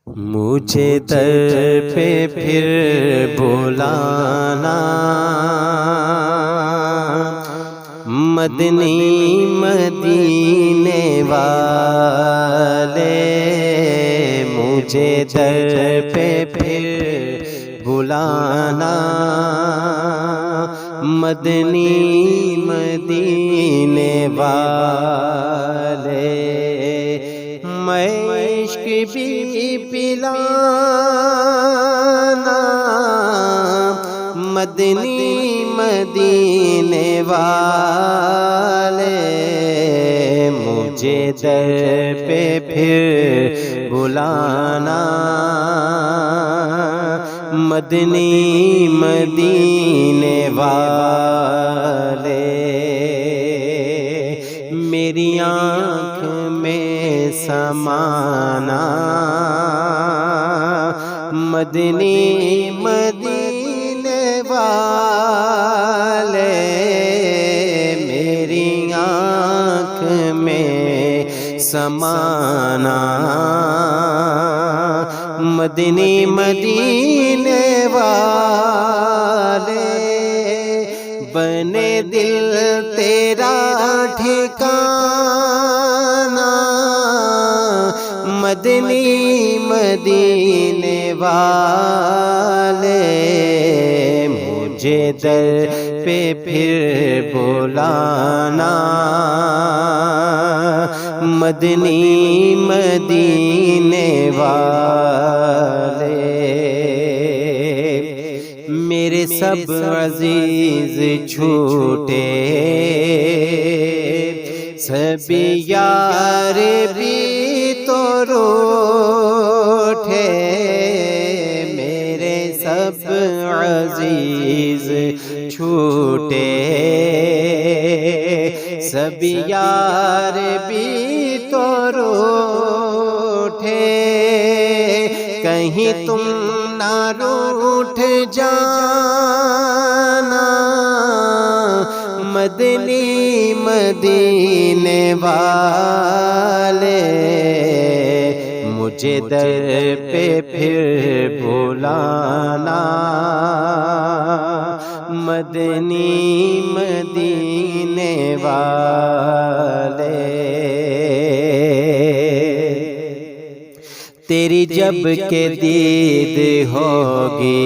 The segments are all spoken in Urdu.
مجھے در پہ پھر بلانا، مدنی مدینے والے مجھے در پہ پھر بلانا، مدنی مدینے والے میں عشق بھی پلانا، مدنی مدینے والے مجھے در پہ پھر بلانا، مدنی مدینے والے میری آنکھ میں سمانا، مدنی مدینے والے میری آنکھ میں سمانا، مدنی مدینے والے بنے دل تیرا ٹھکانا، مدنی مدینے والے مجھے در پہ پھر بلانا، مدنی مدینے والے میرے سب عزیز چھوٹے، سبھی یار بھی تو روٹھے، میرے سب عزیز چھوٹے، سبھی یار بھی تو روٹھے، کہیں تم نہ روٹھ جانا، مدنی مدینے والے مجھے در پہ پھر بلانا، مدنی مدینے والے تیری جب کہ دید ہوگی،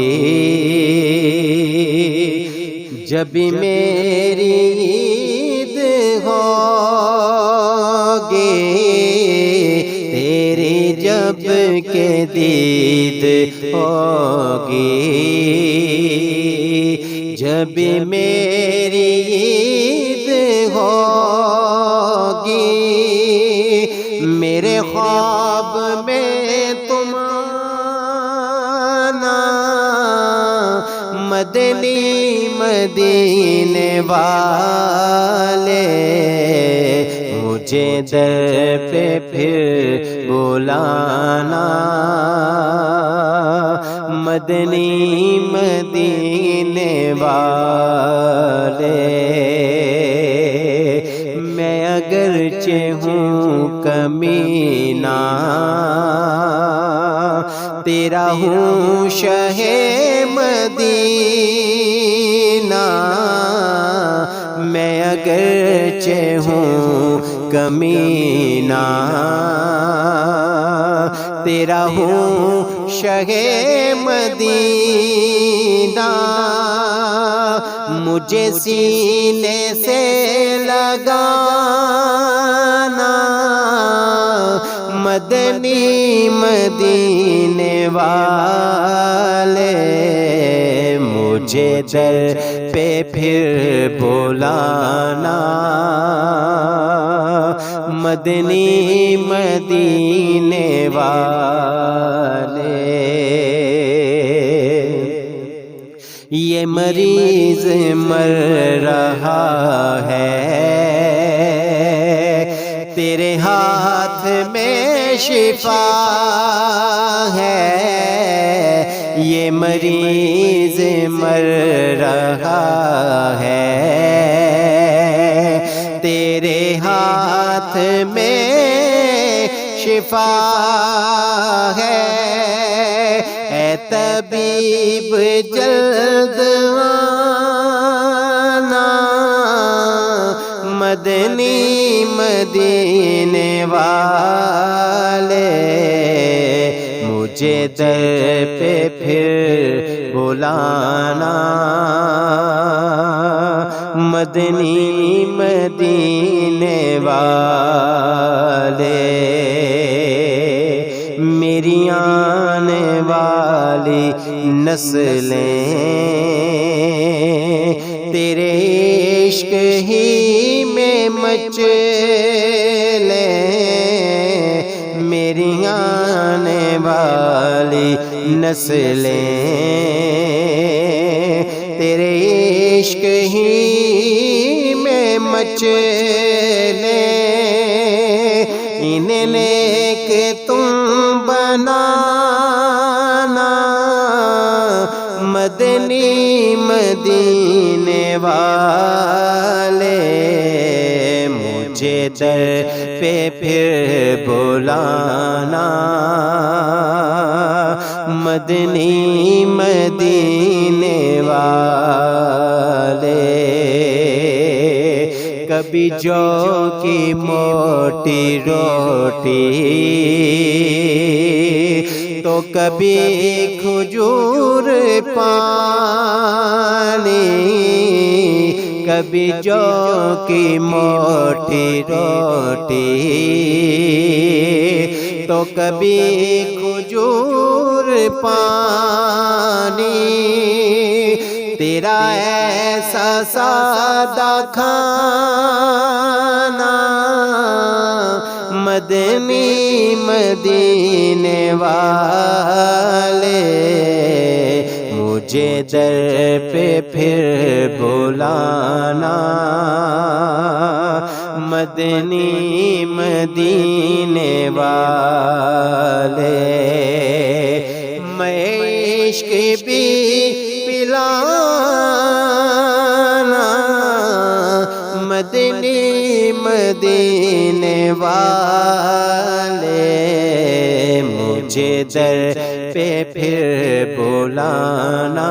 جب میری عید ہوگی، تیری جب کہ دید ہوگی، جب میری عید ہوگی، میرے خواب میں تم آنا، مدنی مدینے والے مجھے در پہ پھر بلانا، مدنی مدینے والے میں اگرچہ ہوں کمینہ، تیرا ہوں شہ مدینہ، میں اگرچہ ہوں کمینہ، تیرا ہوں شہ مدینہ، مجھے سینے سے لگانا، مدنی مدینے والے مجھے در پہ پھر بلانا، مدنی مدینے والے یہ مریض مر رہا ہے، تیرے ہاتھ میں شفا ہے، یہ مریض مر رہا ہے، تیرے ہاتھ میں شفا ہے، طبیب جلد آنا، مدنی مدینے والے مجھے در پہ پھر بلانا، مدنی مدینے والے میری آنے والی نسلیں تیرے عشق ہی میں مچلیں، میری آنے والی نسلیں تیرے عشق ہی میں مچلیں، انہیں نیک تم بنانا، مدنی مدینے والے مجھے در پہ پھر بلانا، مدنی مدینے والے کبھی جو کی موٹی روٹی تو کبھی کھجور پانی، کبھی جو کی موٹی روٹی تو کبھی کھجور پانی، تیرا ایسا سادہ کھانا، مدنی مدینے والے مجھے در پہ پھر بلانا، مدنی مدینے والے میں عشق بھی پلانا، مدنی مدینے والے مجھے در پہ پھر بلانا،